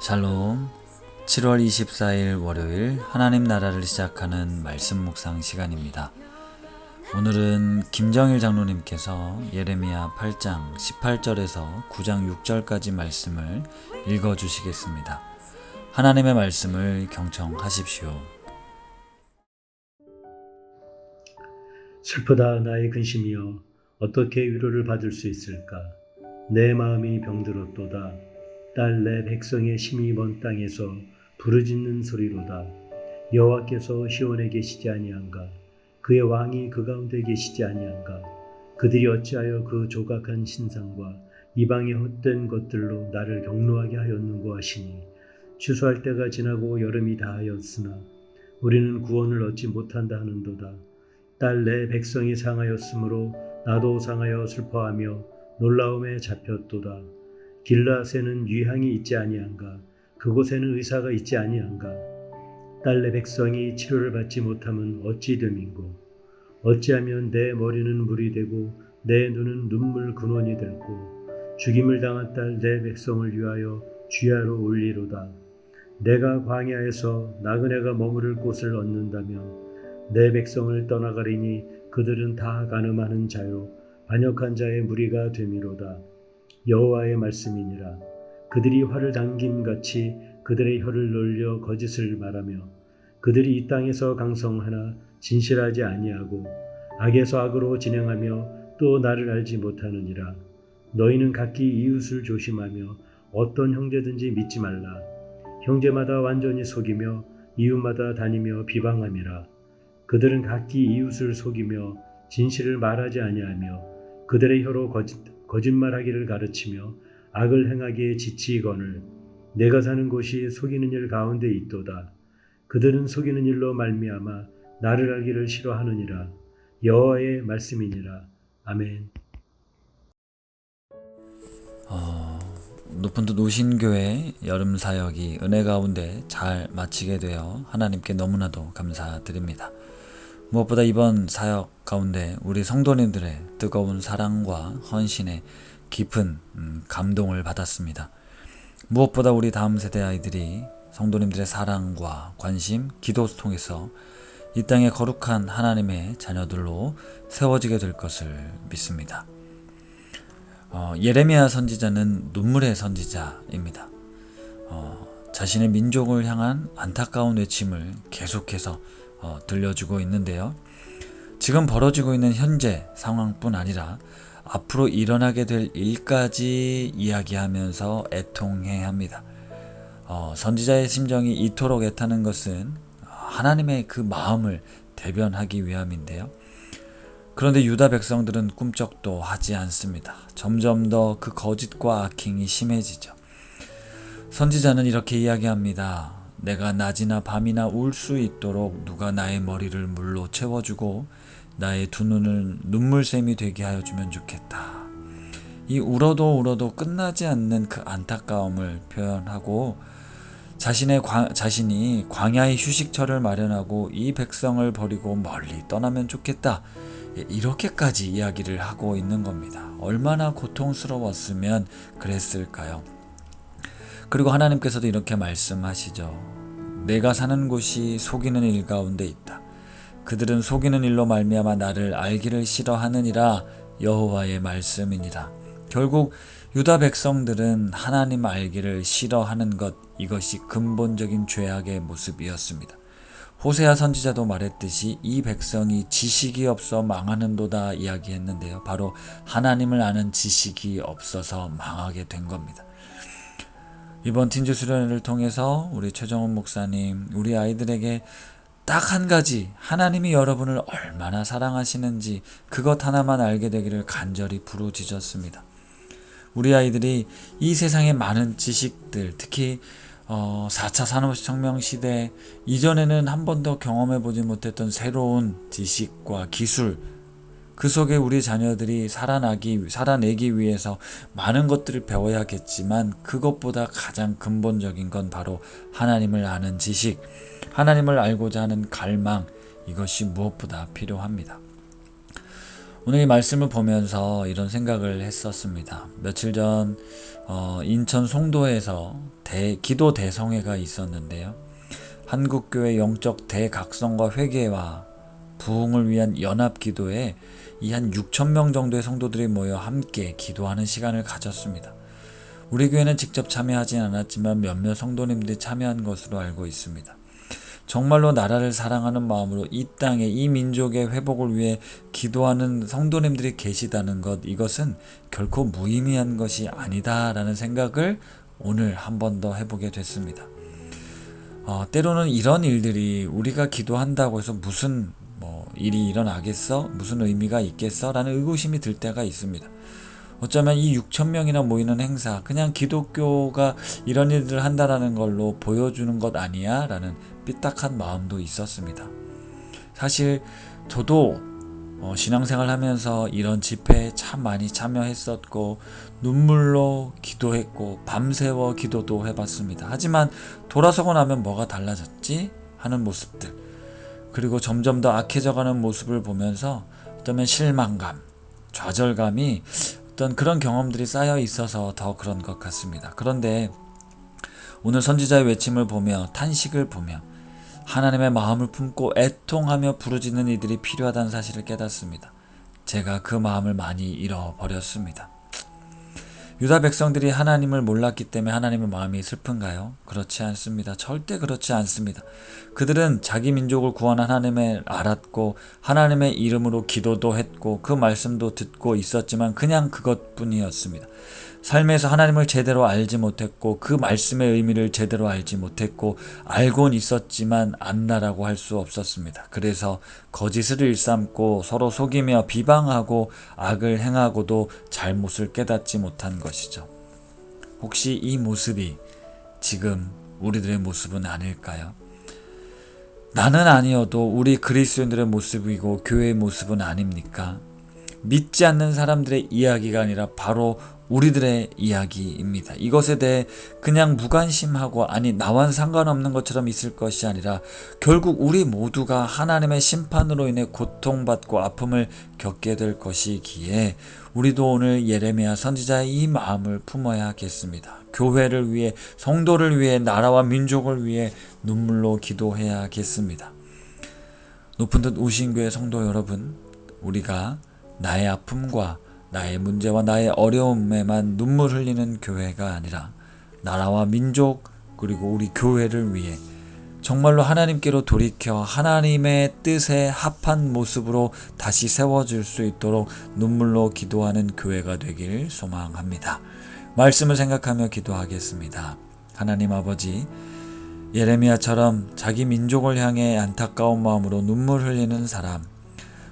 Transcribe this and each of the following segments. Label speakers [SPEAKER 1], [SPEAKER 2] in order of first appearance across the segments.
[SPEAKER 1] 샬롬. 7월 24일 월요일 하나님 나라를 시작하는 말씀 묵상 시간입니다. 오늘은 김정일 장로님께서 예레미야 8장 18절에서 9장 6절까지 말씀을 읽어주시겠습니다. 하나님의 말씀을 경청하십시오.
[SPEAKER 2] 슬프다 나의 근심이여, 어떻게 위로를 받을 수 있을까? 내 마음이 병들었도다. 딸 내 백성의 심히 먼 땅에서 부르짖는 소리로다. 여호와께서 시온에 계시지 아니한가? 그의 왕이 그 가운데 계시지 아니한가? 그들이 어찌하여 그 조각한 신상과 이방의 헛된 것들로 나를 경노하게 하였는고 하시니, 추수할 때가 지나고 여름이 다하였으나 우리는 구원을 얻지 못한다 하는도다. 딸 내 백성이 상하였으므로 나도 상하여 슬퍼하며 놀라움에 잡혔도다. 길라앗에는 유향이 있지 아니한가? 그곳에는 의사가 있지 아니한가? 딸 내 백성이 치료를 받지 못함은 어찌 됨인고? 어찌하면 내 머리는 물이 되고 내 눈은 눈물 근원이 될고, 죽임을 당한 딸 내 백성을 위하여 주야로 올리로다. 내가 광야에서 나그네가 머무를 곳을 얻는다면 내 백성을 떠나가리니 그들은 다 간음하는 자요 반역한 자의 무리가 되미로다. 여호와의 말씀이니라. 그들이 활을 당김같이 그들의 혀를 놀려 거짓을 말하며, 그들이 이 땅에서 강성하나 진실하지 아니하고 악에서 악으로 진행하며 또 나를 알지 못하느니라. 너희는 각기 이웃을 조심하며 어떤 형제든지 믿지 말라. 형제마다 완전히 속이며 이웃마다 다니며 비방함이라. 그들은 각기 이웃을 속이며 진실을 말하지 아니하며 그들의 혀로 거짓말하기를 가르치며 악을 행하기에 지치거늘 내가 사는 곳이 속이는 일 가운데 있도다. 그들은 속이는 일로 말미암아 나를 알기를 싫어하느니라. 여호와의 말씀이니라. 아멘.
[SPEAKER 1] 높은 노신교회 여름 사역이 은혜 가운데 잘 마치게 되어 하나님께 너무나도 감사드립니다. 무엇보다 이번 사역 가운데 우리 성도님들의 뜨거운 사랑과 헌신에 깊은 감동을 받았습니다. 무엇보다 우리 다음 세대 아이들이 성도님들의 사랑과 관심, 기도 통해서 이 땅의 거룩한 하나님의 자녀들로 세워지게 될 것을 믿습니다. 예레미야 선지자는 눈물의 선지자입니다. 자신의 민족을 향한 안타까운 외침을 계속해서 들려주고 있는데요. 지금 벌어지고 있는 현재 상황뿐 아니라 앞으로 일어나게 될 일까지 이야기하면서 애통해야 합니다. 선지자의 심정이 이토록 애타는 것은 하나님의 그 마음을 대변하기 위함인데요. 그런데 유다 백성들은 꿈쩍도 하지 않습니다. 점점 더 그 거짓과 악행이 심해지죠. 선지자는 이렇게 이야기합니다. 내가 낮이나 밤이나 울 수 있도록 누가 나의 머리를 물로 채워주고 나의 두 눈을 눈물샘이 되게 하여 주면 좋겠다. 이 울어도 끝나지 않는 그 안타까움을 표현하고 자신이 광야의 휴식처를 마련하고 이 백성을 버리고 멀리 떠나면 좋겠다. 이렇게까지 이야기를 하고 있는 겁니다. 얼마나 고통스러웠으면 그랬을까요? 그리고 하나님께서도 이렇게 말씀하시죠. 내가 사는 곳이 속이는 일 가운데 있다. 그들은 속이는 일로 말미암아 나를 알기를 싫어하느니라. 여호와의 말씀이니라. 결국 유다 백성들은 하나님 알기를 싫어하는 것, 이것이 근본적인 죄악의 모습이었습니다. 호세아 선지자도 말했듯이 이 백성이 지식이 없어 망하는도다 이야기했는데요. 바로 하나님을 아는 지식이 없어서 망하게 된 겁니다. 이번 tinju 수련회를 통해서 우리 최정훈 목사님, 우리 아이들에게 딱 한 가지, 하나님이 여러분을 얼마나 사랑하시는지 그것 하나만 알게 되기를 간절히 부르짖었습니다. 우리 아이들이 이 세상의 많은 지식들, 특히 4차 산업혁명 시대 이전에는 한 번도 경험해보지 못했던 새로운 지식과 기술, 그 속에 우리 자녀들이 살아내기 위해서 많은 것들을 배워야겠지만 그것보다 가장 근본적인 건 바로 하나님을 아는 지식, 하나님을 알고자 하는 갈망, 이것이 무엇보다 필요합니다. 오늘 이 말씀을 보면서 이런 생각을 했었습니다. 며칠 전 인천 송도에서 기도 대성회가 있었는데요. 한국교회 영적 대각성과 회개와 부흥을 위한 연합기도에 이 한 6천 명 정도의 성도들이 모여 함께 기도하는 시간을 가졌습니다. 우리 교회는 직접 참여하진 않았지만 몇몇 성도님들이 참여한 것으로 알고 있습니다. 정말로 나라를 사랑하는 마음으로 이 땅에 이 민족의 회복을 위해 기도하는 성도님들이 계시다는 것, 이것은 결코 무의미한 것이 아니다라는 생각을 오늘 한 번 더 해보게 됐습니다. 때로는 이런 일들이 우리가 기도한다고 해서 무슨 일이 일어나겠어? 무슨 의미가 있겠어? 라는 의구심이 들 때가 있습니다. 어쩌면 이 6천 명이나 모이는 행사, 그냥 기독교가 이런 일들을 한다라는 걸로 보여주는 것 아니야? 라는 삐딱한 마음도 있었습니다. 사실 저도 신앙생활 하면서 이런 집회에 참 많이 참여했었고 눈물로 기도했고 밤새워 기도도 해봤습니다. 하지만 돌아서고 나면 뭐가 달라졌지? 하는 모습들, 그리고 점점 더 악해져가는 모습을 보면서 어쩌면 실망감, 좌절감이 어떤 그런 경험들이 쌓여 있어서 더 그런 것 같습니다. 그런데 오늘 선지자의 외침을 보며 탄식을 보며 하나님의 마음을 품고 애통하며 부르짖는 이들이 필요하다는 사실을 깨닫습니다. 제가 그 마음을 많이 잃어버렸습니다. 유다 백성들이 하나님을 몰랐기 때문에 하나님의 마음이 슬픈가요? 그렇지 않습니다. 절대 그렇지 않습니다. 그들은 자기 민족을 구원한 하나님을 알았고 하나님의 이름으로 기도도 했고 그 말씀도 듣고 있었지만 그냥 그것뿐이었습니다. 삶에서 하나님을 제대로 알지 못했고 그 말씀의 의미를 제대로 알지 못했고 알고는 있었지만 안다라고 할 수 없었습니다. 그래서 거짓을 일삼고 서로 속이며 비방하고 악을 행하고도 잘못을 깨닫지 못한 것이죠. 혹시 이 모습이 지금 우리들의 모습은 아닐까요? 나는 아니어도 우리 그리스도인들의 모습이고 교회의 모습은 아닙니까? 믿지 않는 사람들의 이야기가 아니라 바로 우리들의 이야기입니다. 이것에 대해 그냥 무관심하고 아니 나와는 상관없는 것처럼 있을 것이 아니라 결국 우리 모두가 하나님의 심판으로 인해 고통받고 아픔을 겪게 될 것이기에 우리도 오늘 예레미야 선지자의 이 마음을 품어야겠습니다. 교회를 위해, 성도를 위해, 나라와 민족을 위해 눈물로 기도해야겠습니다. 높은 듯 우신교회 성도 여러분, 우리가 나의 아픔과 나의 문제와 나의 어려움에만 눈물 흘리는 교회가 아니라 나라와 민족 그리고 우리 교회를 위해 정말로 하나님께로 돌이켜 하나님의 뜻에 합한 모습으로 다시 세워질 수 있도록 눈물로 기도하는 교회가 되길 소망합니다. 말씀을 생각하며 기도하겠습니다. 하나님 아버지, 예레미야처럼 자기 민족을 향해 안타까운 마음으로 눈물 흘리는 사람,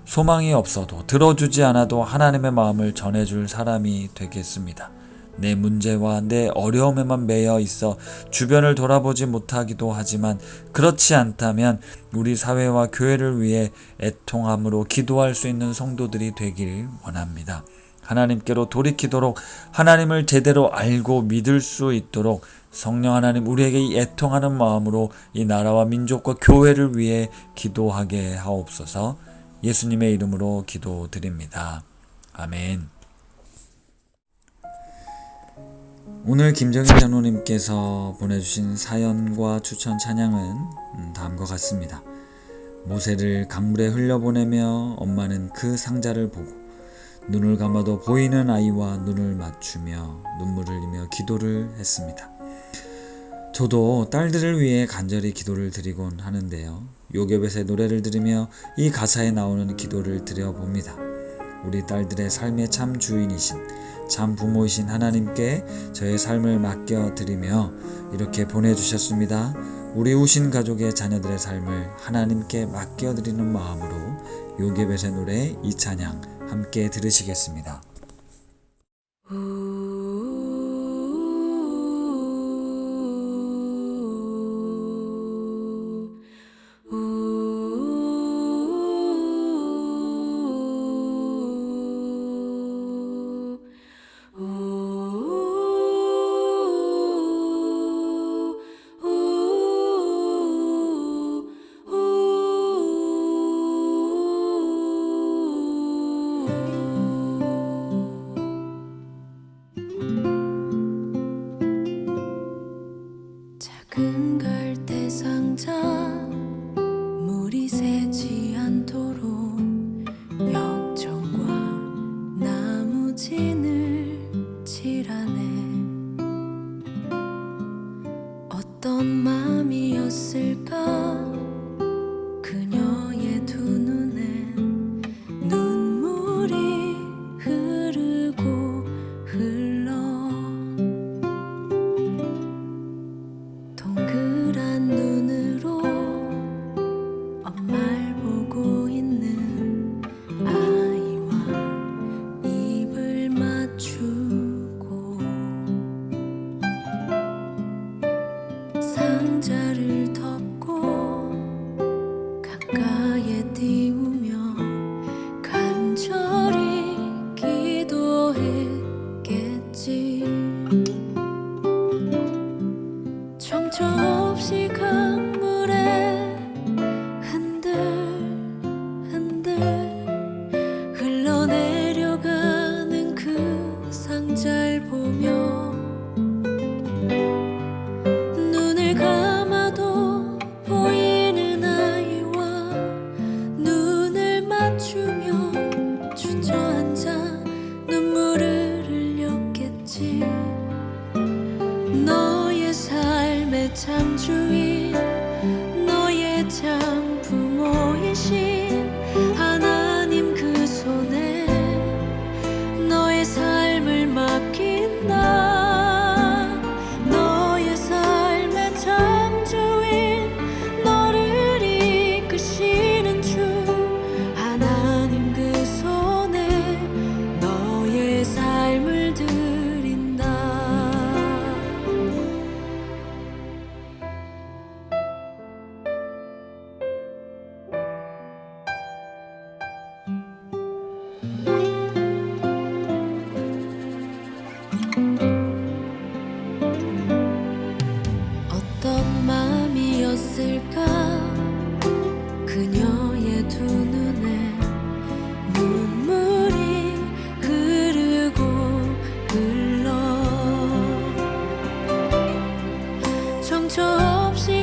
[SPEAKER 1] 소망이 없어도 들어주지 않아도 하나님의 마음을 전해줄 사람이 되겠습니다. 내 문제와 내 어려움에만 매여 있어 주변을 돌아보지 못하기도 하지만 그렇지 않다면 우리 사회와 교회를 위해 애통함으로 기도할 수 있는 성도들이 되길 원합니다. 하나님께로 돌이키도록 하나님을 제대로 알고 믿을 수 있도록 성령 하나님 우리에게 이 애통하는 마음으로 이 나라와 민족과 교회를 위해 기도하게 하옵소서. 예수님의 이름으로 기도드립니다. 아멘. 오늘 김정희 장로님께서 보내주신 사연과 추천 찬양은 다음과 같습니다. 모세를 강물에 흘려보내며 엄마는 그 상자를 보고 눈을 감아도 보이는 아이와 눈을 맞추며 눈물을 흘리며 기도를 했습니다. 저도 딸들을 위해 간절히 기도를 드리곤 하는데요. 요괴벳의 노래를 들으며 이 가사에 나오는 기도를 드려봅니다. 우리 딸들의 삶의 참 주인이신 참 부모이신 하나님께 저의 삶을 맡겨드리며 이렇게 보내주셨습니다. 우리 우신 가족의 자녀들의 삶을 하나님께 맡겨드리는 마음으로 요괴벳의 노래 이 찬양 함께 들으시겠습니다.
[SPEAKER 3] 작은 갈대 상자 물이 새지 않도록 역청과 나무진을 칠하네. 어떤 마음이었을까 그녀의 두 눈엔 눈물이 흐르고 흘러. 동그란 눈으로 엄마를 보고 있는 아이와 입을 맞추고 상자를 덮고 가까이에 띄우며 간절히 기도했겠지. 정처 없이 강물에 흔들흔들 흘러내려가는 그 상자를 보며 눈을 감아도 보이는 아이와 눈을 맞추며 주저앉아 눈물을 흘렸겠지. 너의 삶의 참 주인, 너의 참 부모이신 하나님 그 손에 너의 삶을 맡긴다. 너의 삶의 참 주인, 너를 이끄시는 주 하나님 그 손에 너의 삶을 드린다. 어떤 마음이었을까 그녀의 두 눈에 눈물이 흐르고 흘러. 정처 없이